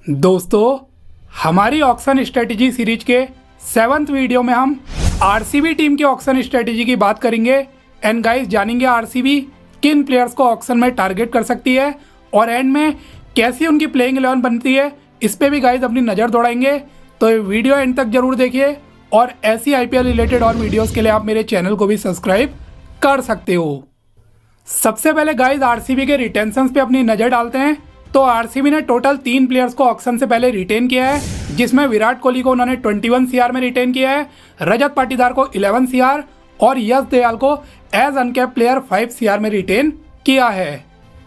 दोस्तों, हमारी auction strategy series के 7th वीडियो में हम आरसीबी टीम की ऑक्शन स्ट्रेटेजी की बात करेंगे। एंड गाइस, जानेंगे आरसीबी किन प्लेयर्स को ऑक्शन में टारगेट कर सकती है और एंड में कैसी उनकी प्लेइंग 11 बनती है, इस पे भी गाइस अपनी नज़र दौड़ाएंगे। तो ये वीडियो एंड तक जरूर देखिए और ऐसी आईपीएल रिलेटेड और वीडियोस के लिए आप मेरे चैनल को भी सब्सक्राइब कर सकते हो। सबसे पहले गाइस आरसीबी के रिटेंशंस पे अपनी नज़र डालते हैं। तो आरसीबी ने टोटल 3 प्लेयर्स को ऑक्शन से पहले रिटेन किया है, जिसमें विराट कोहली को उन्होंने 21 सीआर में रिटेन किया है, रजत पाटीदार को 11 सीआर और यश दयाल को एज अनकैप प्लेयर 5 सीआर में रिटेन किया है।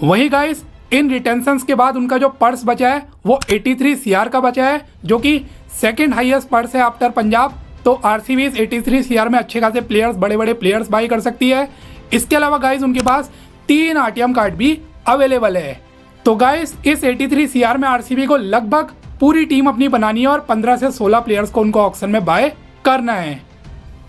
वहीं गाइस इन रिटेंशंस के बाद उनका जो पर्स बचा है वो 83 सीआर का बचा है, जो कि सेकेंड हाईएस्ट पर्स है आफ्टर पंजाब। तो आरसीबी इस 83 सीआर में अच्छे खासे प्लेयर्स, बड़े बड़े प्लेयर्स बाई कर सकती है। इसके अलावा गाइस उनके पास 3 आरटीएम कार्ड भी अवेलेबल है। तो गाइस इस 83 सीआर में आरसीबी को लगभग पूरी टीम अपनी बनानी है और 15 से 16 प्लेयर्स को उनको ऑक्शन में बाय करना है।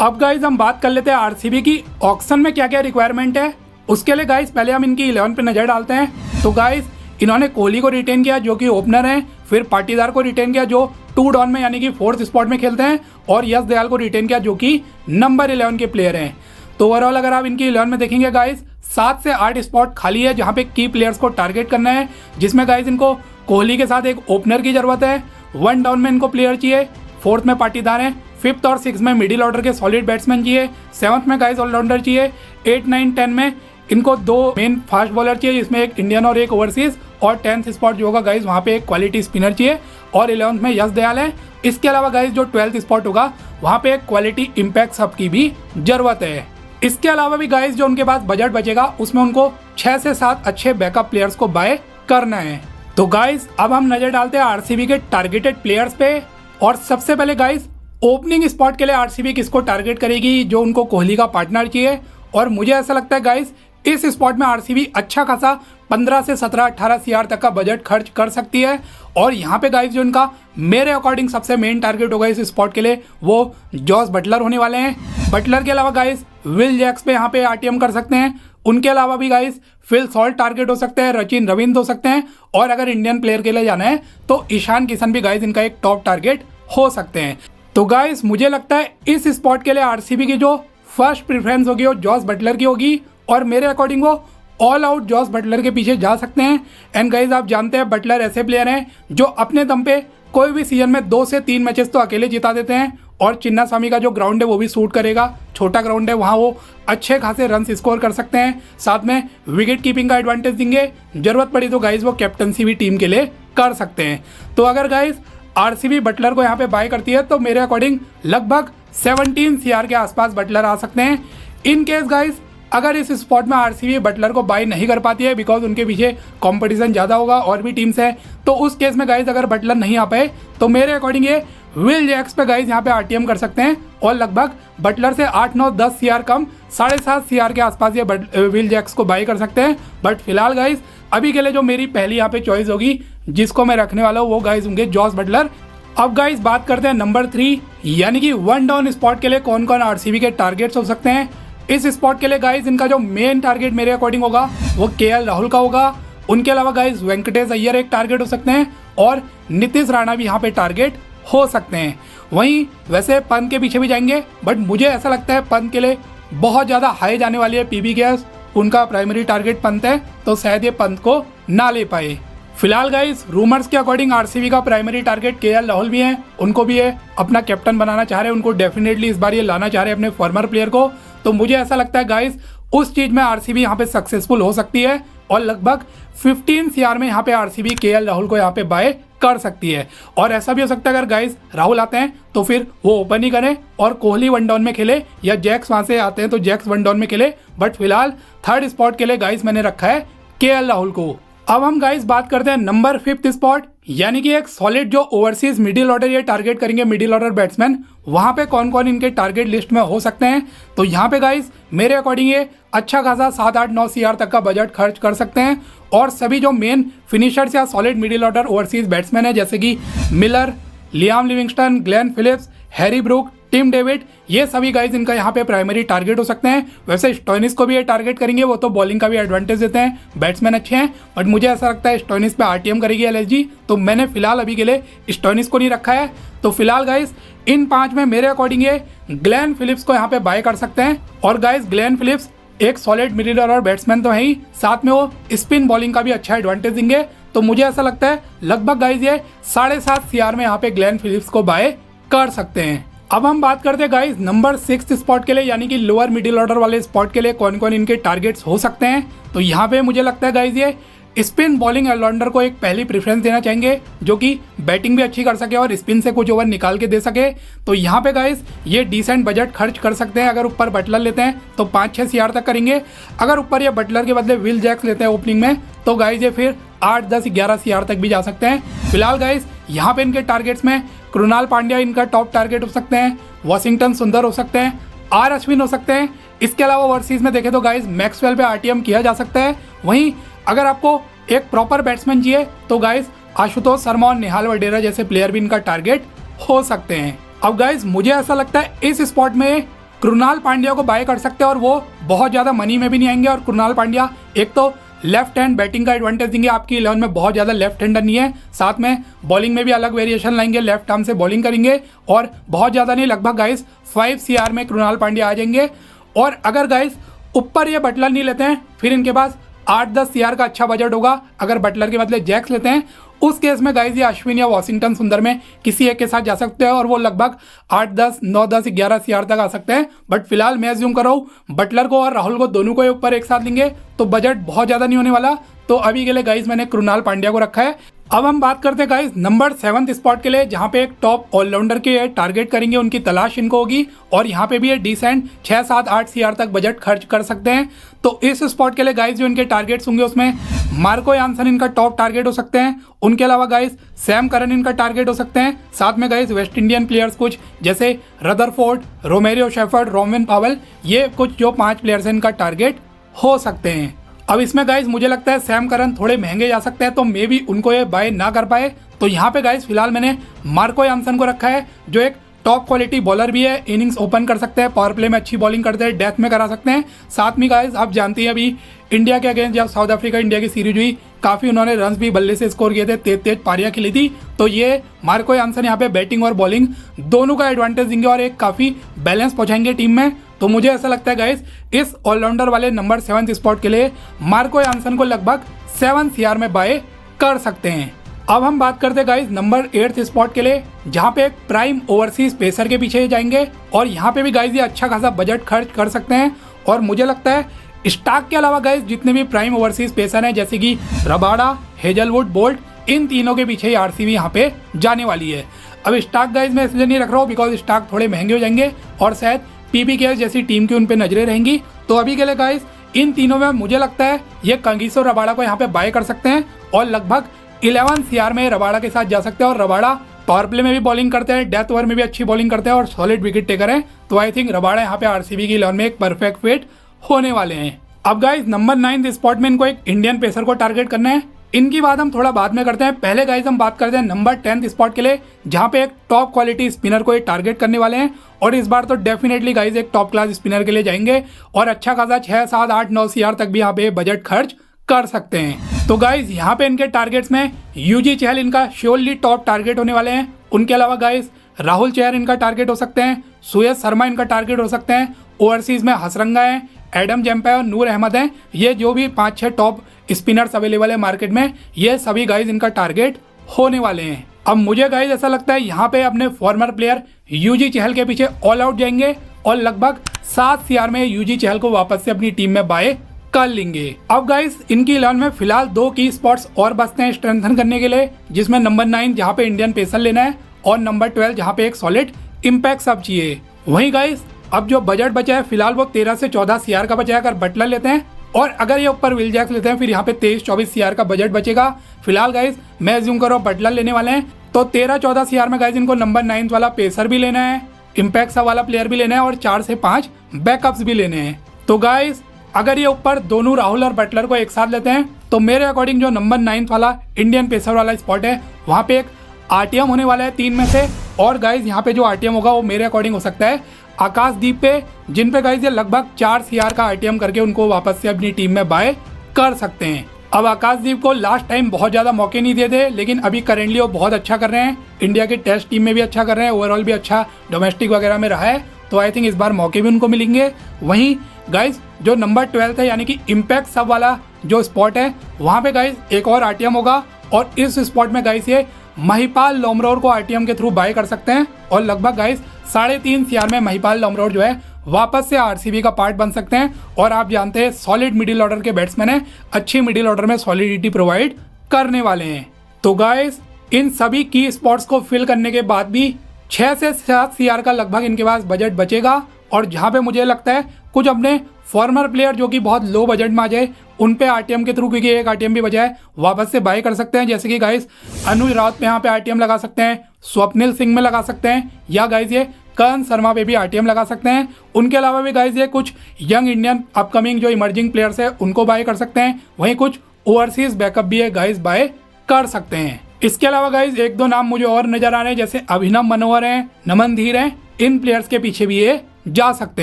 अब गाइस हम बात कर लेते हैं आरसीबी की ऑक्शन में क्या क्या रिक्वायरमेंट है। उसके लिए गाइस पहले हम इनकी 11 पे नजर डालते हैं। तो गाइस इन्होंने कोहली को रिटेन किया जो कि ओपनर है, फिर पाटीदार को रिटेन किया जो 2 डाउन में यानी कि 4th स्पॉट में खेलते हैं, और यश दयाल को रिटेन किया जो कि नंबर 11 के प्लेयर हैं। तो ओवरऑल अगर आप इनकी 11 में देखेंगे गाइस 7 से 8 स्पॉट खाली है जहां पे की प्लेयर्स को टारगेट करना है, जिसमें गाइस इनको कोहली के साथ एक ओपनर की जरूरत है, 1 डाउन में इनको प्लेयर चाहिए, 4th में पाटीदार है, 5th और 6th में मिडिल ऑर्डर के सॉलिड बैट्समैन चाहिए, 7th में गाइस ऑलराउंडर चाहिए, 8, 9, 10 में इनको 2 मेन फास्ट बॉलर चाहिए जिसमें एक इंडियन और एक ओवरसीज, और 10th स्पॉट जो होगा गाइस वहाँ पे एक क्वालिटी स्पिनर चाहिए, और 11th में यश दयाल है। इसके अलावा गाइस जो 12th स्पॉट होगा वहाँ पे एक क्वालिटी इम्पैक्ट सब की भी जरूरत है। इसके अलावा भी गाइस जो उनके पास बजट बचेगा उसमें उनको 6 से 7 अच्छे बैकअप प्लेयर्स को बाय करना है। तो गाइस अब हम नजर डालते हैं आरसीबी के टारगेटेड प्लेयर्स पे। और सबसे पहले गाइस ओपनिंग स्पॉट के लिए आरसीबी किसको टारगेट करेगी, जो उनको कोहली का पार्टनर चाहिए। और मुझे ऐसा लगता है गाइस इस स्पॉट में आरसीबी अच्छा खासा 15 से 17-18 सीआर तक का बजट खर्च कर सकती है। और यहाँ पे गाइस जो इनका मेरे अकॉर्डिंग सबसे मेन टारगेट होगा इस स्पॉट के लिए वो जॉस बटलर होने वाले हैं। बटलर के अलावा गाइस विल जैक्स पे यहाँ पे आरटीएम कर सकते हैं। उनके अलावा भी गाइस फिल सॉल्ट टारगेट हो सकते हैं, रचिन रविंद्र हो सकते हैं, और अगर इंडियन प्लेयर के लिए जाना है तो ईशान किशन भी गाइस इनका एक टॉप टारगेट हो सकते हैं। तो गाइस मुझे लगता है इस स्पॉट के लिए आरसीबी की जो फर्स्ट प्रेफरेंस होगी वो जॉस बटलर की होगी, और मेरे अकॉर्डिंग वो ऑल आउट जॉस बटलर के पीछे जा सकते हैं। एंड गाइस आप जानते हैं बटलर ऐसे प्लेयर हैं जो अपने दम पे कोई भी सीजन में 2 से 3 मैचेस तो अकेले जिता देते हैं, और चिन्नास्वामी का जो ग्राउंड है वो भी सूट करेगा, छोटा ग्राउंड है, वहाँ वो अच्छे खासे रन स्कोर कर सकते हैं, साथ में विकेट कीपिंग का एडवांटेज देंगे, जरूरत पड़ी तो गाइस वो कैप्टनसी भी टीम के लिए कर सकते हैं। तो अगर गाइस आरसीबी बटलर को यहाँ पे बाय करती है तो मेरे अकॉर्डिंग लगभग 17 सीआर के आसपास बटलर आ सकते हैं। इन केस गाइस अगर इस स्पॉट में आरसीबी बटलर को बाय नहीं कर पाती है बिकॉज उनके पीछे कंपटीशन ज़्यादा होगा और भी टीम्स है, तो उस केस में गाइस अगर बटलर नहीं आ पाए तो मेरे अकॉर्डिंग ये विल जैक्स पे गाइस यहाँ पे आरटीएम कर सकते हैं, और लगभग बटलर से 8, 9, 10 सीआर कम 7.5 सीआर के आसपास ये विल जैक्स को बाय कर सकते हैं। बट फिलहाल गाइस अभी के लिए जो मेरी पहली यहाँ पे चॉइस होगी जिसको मैं रखने वाला हूँ वो गाइस होंगे जॉस बटलर। अब गाइस बात करते हैं नंबर 3 यानी कि 1 डाउन स्पॉट के लिए कौन कौन आरसीबी के टारगेट्स हो सकते हैं। इस स्पॉट के लिए गाइस इनका जो मेन टारगेट मेरे अकॉर्डिंग होगा वो केएल राहुल का होगा। उनके अलावा गाइस वेंकटेश अय्यर एक टारगेट हो सकते हैं, और नीतीश राणा भी यहाँ पे टारगेट हो सकते हैं। वहीं वैसे पंत के पीछे भी जाएंगे, बट मुझे ऐसा लगता है पंत के लिए बहुत ज़्यादा हाई जाने वाली है पीबी गैस, उनका प्राइमरी टारगेट पंत है, तो शायद ये पंत को ना ले पाए। फिलहाल गाइस रूमर्स के अकॉर्डिंग आरसीबी का प्राइमरी टारगेट केएल राहुल भी हैं, उनको भी ये अपना कैप्टन बनाना चाह रहे हैं, उनको डेफिनेटली इस बार ये लाना चाह रहे हैं अपने फॉर्मर प्लेयर को। तो मुझे ऐसा लगता है गाइस उस चीज़ में आरसीबी यहाँ पे सक्सेसफुल हो सकती है, और लगभग 15 सीआर में यहाँ पे आरसीबी केएल राहुल को यहाँ पे बाय कर सकती है। और ऐसा भी हो सकता है अगर गाइस राहुल आते हैं तो फिर वो ओपन ही करें और कोहली 1 डाउन में खेले, या जैक्स वहाँ से आते हैं तो जैक्स 1 डाउन में खेले। बट फिलहाल 3rd स्पॉट के लिए गाइस मैंने रखा है केएल राहुल को। अब हम गाइस बात करते हैं नंबर 5th स्पॉट यानी कि एक सॉलिड जो ओवरसीज मिडिल ऑर्डर ये टारगेट करेंगे, मिडिल ऑर्डर बैट्समैन, वहाँ पे कौन कौन इनके टारगेट लिस्ट में हो सकते हैं। तो यहाँ पे गाइस मेरे अकॉर्डिंग ये अच्छा खासा 7, 8, 9 सीआर तक का बजट खर्च कर सकते हैं, और सभी जो मेन फिनिशर्स या solid middle order overseas batsman है जैसे कि Miller, Liam Livingstone, Glenn Phillips, Harry Brook, Tim David, ये सभी गाइज इनका यहाँ पे प्राइमरी टारगेट हो सकते हैं। वैसे स्टोइनिस को भी ये टारगेट करेंगे, वो तो बॉलिंग का भी एडवांटेज देते हैं, बैट्समैन अच्छे हैं, बट मुझे ऐसा लगता है स्टोइनिस पे आरटीएम करेगी एलएसजी, तो मैंने फिलहाल अभी के लिए स्टोइनिस को नहीं रखा है। तो फिलहाल गाइज इन 5 में मेरे अकॉर्डिंग ये ग्लेन फिलिप्स को यहाँ पे बाय कर सकते हैं। और गाइज ग्लेन फिलिप्स एक सॉलिड मिडिल ऑर्डर बैट्समैन तो है ही, साथ में वो स्पिन बॉलिंग का भी अच्छा एडवांटेज देंगे। तो मुझे ऐसा लगता है लगभग गाइज ये 7.5 CR में यहाँ पे ग्लेन फिलिप्स को बाय कर सकते हैं। अब हम बात करते हैं गाइज नंबर 6 स्पॉट के लिए, यानी कि लोअर मिडिल ऑर्डर वाले स्पॉट के लिए कौन कौन इनके टारगेट्स हो सकते हैं। तो यहाँ पे मुझे लगता है गाइज ये स्पिन बॉलिंग ऑलराउंडर को एक पहली प्रेफरेंस देना चाहेंगे, जो कि बैटिंग भी अच्छी कर सके और स्पिन से कुछ ओवर निकाल के दे सके। तो यहाँ पे गाइस ये डिसेंट बजट खर्च कर सकते हैं। अगर ऊपर बटलर लेते हैं तो 5-6 CR तक करेंगे। अगर ऊपर ये बटलर के बदले विल जैक्स लेते हैं ओपनिंग में, तो गाइस ये फिर 8-10-11 CR तक भी जा सकते हैं। फिलहाल गाइस यहाँ पे इनके टारगेट्स में कृणाल पांड्या इनका टॉप टारगेट हो सकते हैं, वॉशिंगटन सुंदर हो सकते हैं, आर अश्विन हो सकते हैं। इसके अलावा ओवरसीज में देखें तो गाइस मैक्सवेल पे आरटीएम किया जा सकता है। वहीं अगर आपको एक प्रॉपर बैट्समैन चाहिए तो गाइस आशुतोष शर्मा और निहाल वडेरा जैसे प्लेयर भी इनका टारगेट हो सकते हैं। अब गाइस मुझे ऐसा लगता है इस स्पॉट में कृणाल पांड्या को बाय कर सकते हैं, और वो बहुत ज़्यादा मनी में भी नहीं आएंगे। और कृणाल पांड्या एक तो लेफ्ट हैंड बैटिंग का एडवांटेज देंगे, आपकी 11 में बहुत ज़्यादा लेफ्ट हैंडर नहीं है, साथ में बॉलिंग में भी अलग वेरिएशन लाएंगे, लेफ्ट आर्म से बॉलिंग करेंगे, और बहुत ज़्यादा नहीं लगभग गाइस 5 CR में कृणाल पांड्या आ जाएंगे। और अगर गाइस ऊपर ये बटलर नहीं लेते हैं, फिर इनके पास 8-10 CR का अच्छा बजट होगा। अगर बटलर के बदले जैक्स लेते हैं, उस केस में गाइस ये अश्विन या वॉशिंगटन सुंदर में किसी एक के साथ जा सकते हैं, और वो लगभग 8-10, 9-10, 11 CR तक आ सकते हैं। बट फिलहाल मैं अज्यूम कर रहा हूँ बटलर को और राहुल को दोनों को ऊपर एक साथ लेंगे तो बजट बहुत ज़्यादा नहीं होने वाला। तो अभी के लिए गाइस मैंने कृणाल पांड्या को रखा है। अब हम बात करते हैं गाइस नंबर 7 स्पॉट के लिए, जहां पे एक टॉप ऑलराउंडर के टारगेट करेंगे, उनकी तलाश इनको होगी। और यहां पे भी ये डिसेंट 6-7-8 CR तक बजट खर्च कर सकते हैं। तो इस स्पॉट के लिए गाइस जो इनके टारगेट्स होंगे उसमें मार्को यानसन इनका टॉप टारगेट हो सकते हैं। उनके अलावा गाइस सैम करन इनका टारगेट हो सकते हैं। साथ में गाइस वेस्ट इंडियन प्लेयर्स कुछ जैसे Rutherford, Romario Shepherd, Rovman Powell, ये कुछ जो 5 प्लेयर्स हैं इनका टारगेट हो सकते हैं। अब इसमें गाइस मुझे लगता है सैम करन थोड़े महंगे जा सकते हैं, तो मे भी उनको ये बाय ना कर पाए। तो यहाँ पे गाइस फिलहाल मैंने मार्को यानसन को रखा है, जो एक टॉप क्वालिटी बॉलर भी है, इनिंग्स ओपन कर सकते हैं, पावर प्ले में अच्छी बॉलिंग करते हैं, डेथ में करा सकते हैं। साथ में गाइस आप जानते हैं अभी इंडिया के अगेंस्ट जब साउथ अफ्रीका इंडिया की सीरीज हुई, काफ़ी उन्होंने रन्स भी बल्ले से स्कोर किए थे, तेज पारियां खेली थी। तो ये मार्को यानसन यहाँ पे बैटिंग और बॉलिंग दोनों का एडवांटेज देंगे और एक काफ़ी बैलेंस पहुँचाएंगे टीम में। तो मुझे ऐसा लगता है गाइस इस ऑलराउंडर वाले नंबर 7 स्पॉट के लिए मार्को यानसन को लगभग 7 CR में बाय कर सकते हैं। अब हम बात करते हैं गाइस नंबर 8 स्पॉट के लिए, जहां पे एक प्राइम ओवरसीज पेसर के पीछे जाएंगे, और यहाँ पे भी गाइस ये अच्छा खासा बजट खर्च कर सकते हैं। और मुझे लगता है स्टार्क के अलावा गाइस जितने भी प्राइम ओवरसीज पेसर हैं, जैसे कि रबाडा, हेजलवुड, बोल्ट, इन तीनों के पीछे ही आरसीबी यहाँ पे जाने वाली है। अब स्टार्क गाइस मैं इसलिए नहीं रख रहा हूँ बिकॉज स्टार्क थोड़े महंगे हो जाएंगे और शायद PBK जैसी टीम की उन पे नजरें रहेंगी। तो अभी के लिए गाइस इन तीनों में मुझे लगता है ये कंगीसो रबाडा को यहाँ पे बाय कर सकते हैं, और लगभग 11 CR में रबाडा के साथ जा सकते हैं। और रबाडा पावर प्ले में भी बॉलिंग करते हैं, डेथ ओवर में भी अच्छी बॉलिंग करते हैं और सॉलिड विकेट टेकर हैं। तो आई थिंक रबाडा यहाँ पे आरसीबी की 11 में एक परफेक्ट फिट होने वाले हैं। अब गाइस नंबर 9 स्पॉट में इनको एक इंडियन पेसर को टारगेट करना है। इनकी बात हम थोड़ा बाद में करते हैं। पहले गाइस हम बात करते हैं नंबर 10 स्पॉट के लिए, जहां पे एक टॉप क्वालिटी स्पिनर को ये टारगेट करने वाले हैं। और इस बार तो डेफिनेटली गाइस एक टॉप क्लास स्पिनर के लिए जाएंगे और अच्छा खासा 6, 7, 8, 9 CR तक भी यहाँ पे बजट खर्च कर सकते हैं। तो गाइस यहाँ पे इनके टारगेट्स में यूजी चहल इनका श्योरली टॉप टारगेट होने वाले हैं। उनके अलावा गाइस राहुल चहर इनका टारगेट हो सकते हैं, सुयश शर्मा इनका टारगेट हो सकते हैं, ओवरसीज में हसरंगा है, एडम जम्पा और नूर अहमद हैं। ये जो भी 5-6 टॉप स्पिनर्स अवेलेबल है मार्केट में, ये सभी गाइज इनका टारगेट होने वाले हैं। अब मुझे गाइज ऐसा लगता है यहाँ पे अपने फॉर्मर प्लेयर यूजी चहल के पीछे ऑल आउट जाएंगे और लगभग 7 CR में यूजी चहल को वापस से अपनी टीम में बाय कर लेंगे। अब गाइज इनकी 11 में फिलहाल 2 की स्पॉट्स और बचते हैं स्ट्रेंथन करने के लिए, जिसमें नंबर 9 जहाँ पे इंडियन पेसर लेना है और नंबर 12 जहाँ पे एक सॉलिड इम्पैक्ट सब चाहिए। वहीं गाइज अब जो बजट बचा है फिलहाल वो 13 से 14 CR का बचा है अगर बटलर लेते हैं, और अगर ये ऊपर विल जैक्स लेते हैं फिर यहाँ पे 23-24 CR का बजट बचेगा। फिलहाल गाइज मैं अज्यूम करो बटलर लेने वाले हैं, तो 13-14 CR में गाइज इनको नंबर 9 वाला पेसर भी लेना है, इम्पैक्ट सा वाला प्लेयर भी लेना है और 4 से 5 बैकअप्स भी लेने हैं। तो गाइज अगर ये ऊपर दोनों राहुल और बटलर को एक साथ लेते हैं तो मेरे अकॉर्डिंग जो नंबर 9 वाला इंडियन पेसर वाला स्पॉट है वहाँ पे एक आरटीएम होने वाला है 3 में से, और गाइज यहाँ पे जो आरटीएम होगा वो मेरे अकॉर्डिंग हो सकता है आकाशदीप पे, जिन पे गाइज ये लगभग 4 CR का आरटीएम करके उनको वापस से अपनी टीम में बाय कर सकते हैं। अब आकाशदीप को लास्ट टाइम बहुत ज़्यादा मौके नहीं दिए थे, लेकिन अभी करेंटली वो बहुत अच्छा कर रहे हैं, इंडिया की टेस्ट टीम में भी अच्छा कर रहे हैं, ओवरऑल भी अच्छा डोमेस्टिक वगैरह में रहा है, तो आई थिंक इस बार मौके भी उनको मिलेंगे। वहीं गाइज जो नंबर 12 है यानी कि इम्पैक्ट सब वाला जो स्पॉट है वहाँ पे गाइज एक और आरटीएम होगा, और इस स्पॉट में गाइज ये महिपाल लोमरोर को आरटीएम के थ्रू बाय कर सकते हैं, और लगभग गाइज 3.5 CR में महिपाल लोमरोर जो है वापस से आरसीबी का पार्ट बन सकते हैं। और आप जानते हैं सॉलिड मिडिल ऑर्डर के बैट्समैन है, अच्छी मिडिल ऑर्डर में सॉलिडिटी प्रोवाइड करने वाले हैं। तो गाइज इन सभी की स्पॉट्स को फिल करने के बाद भी 6 से 7 CR का लगभग इनके पास बजट बचेगा, और जहाँ पे मुझे लगता है कुछ अपने फॉर्मर प्लेयर जो कि बहुत लो बजट में आ जाए उन पे आरटीएम के थ्रू, क्योंकि एक आरटीएम भी बजाय वापस से बाय कर सकते हैं, जैसे कि गाइस अनुज राउत पे यहाँ पे आरटीएम लगा सकते हैं, स्वप्निल सिंह में लगा सकते हैं, या गाइस ये कर्ण शर्मा पे भी आरटीएम लगा सकते हैं। उनके अलावा भी गाइस ये कुछ यंग इंडियन अपकमिंग जो इमर्जिंग प्लेयर्स है उनको बाय कर सकते हैं, वहीं कुछ ओवरसीज बैकअप भी है गाइस बाय कर सकते हैं। इसके अलावा गाइस 1-2 नाम मुझे और नजर आ रहे हैं, जैसे अभिनव मनोहर हैं, नमन धीर हैं, इन प्लेयर्स के पीछे भी ये जा सकते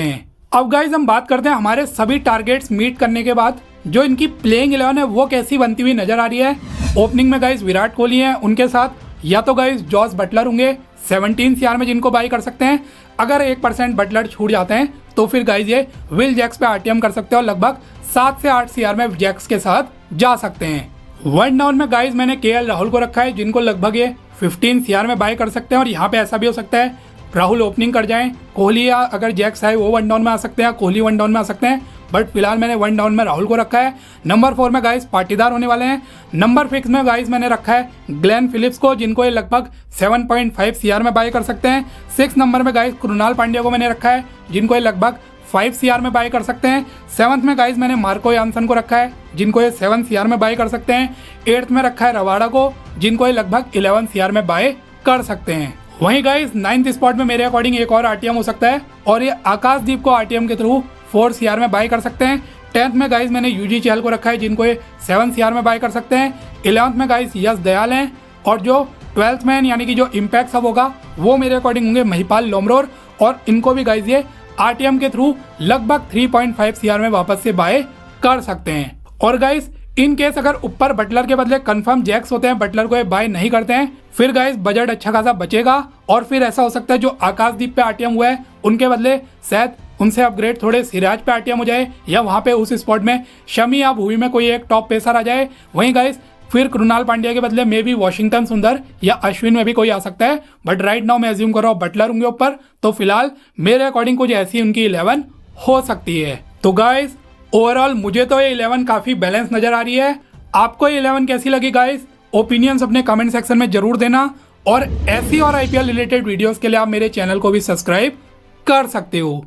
हैं। अब गाइज हम बात करते हैं हमारे सभी टारगेट्स मीट करने के बाद जो इनकी प्लेइंग 11 है वो कैसी बनती हुई नजर आ रही है। ओपनिंग में गाइज विराट कोहली हैं, उनके साथ या तो गाइज जॉस बटलर होंगे 17 CR में जिनको बाई कर सकते हैं। अगर 1% बटलर छूट जाते हैं तो फिर गाइज ये विल जैक्स पे आरटीएम कर सकते हैं, और लगभग 7 से 8 CR में जैक्स के साथ जा सकते हैं। 1 डाउन में गाइज मैंने KL राहुल को रखा है, जिनको लगभग ये 15 CR में बाय कर सकते हैं, और यहाँ पे ऐसा भी हो सकता है राहुल ओपनिंग कर जाएं, कोहली या अगर जैक्स आए वो 1 डाउन में आ सकते हैं, कोहली 1 डाउन में आ सकते हैं, बट फिलहाल मैंने 1 डाउन में राहुल को रखा है। नंबर 4 में गाइस पाटीदार होने वाले हैं। नंबर 6 में गाइस मैंने रखा है ग्लेन फिलिप्स को, जिनको ये लगभग 7.5 CR में बाय कर सकते हैं। 6 नंबर में गाइस कृणाल पांड्या को मैंने रखा है, जिनको ये लगभग 5 CR में बाय कर सकते हैं। 7th में गाइस मैंने मार्को यानसन को रखा है, जिनको ये 7 CR में बाय कर सकते हैं। 8th में रखा है रवाडा को, जिनको ये लगभग 11 CR में बाय कर सकते हैं। वहीं गाइस 9th स्पॉट में मेरे अकॉर्डिंग एक और आरटीएम हो सकता है, और ये आकाशदीप को आरटीएम के थ्रू 4 CR में बाय कर सकते हैं। 10th में गाइस मैंने यूजी चहल को रखा है, जिनको ये 7 CR में बाय कर सकते हैं। 11th में गाइस यश दयाल हैं, और जो 12th मैन यानी कि जो इम्पैक्ट सब होगा वो मेरे अकॉर्डिंग होंगे महिपाल लोमरोर, और इनको भी गाइस ये आरटीएम के थ्रू लगभग 3.5 CR में वापस से बाय कर सकते हैं। और गाइस इन केस अगर ऊपर बटलर के बदले कंफर्म जैक्स होते हैं, बटलर को ये बाय नहीं करते हैं, फिर गाइस बजट अच्छा खासा बचेगा, और फिर ऐसा हो सकता है जो आकाशदीप पे आरटीएम हुआ है उनके बदले शायद उनसे अपग्रेड थोड़े सिराज पे आरटीएम हो जाए, या वहाँ पे उस स्पॉट में शमी या भूवी में कोई एक टॉप पेसर आ जाए। वहीं गाइस फिर कृणाल पांड्या के बदले मे भी वॉशिंगटन सुंदर या अश्विन में भी कोई आ सकता है, बट राइट नाउ मैं एज्यूम कर रहा हूँ बटलर होंगे ऊपर, तो फिलहाल मेरे अकॉर्डिंग कुछ ऐसी उनकी 11 हो सकती है। तो गाइस ओवरऑल मुझे तो ये 11 काफी बैलेंस नजर आ रही है। आपको ये 11 कैसी लगी गाइस? ओपिनियंस अपने कमेंट सेक्शन में जरूर देना, और ऐसी और आईपीएल रिलेटेड वीडियोस के लिए आप मेरे चैनल को भी सब्सक्राइब कर सकते हो।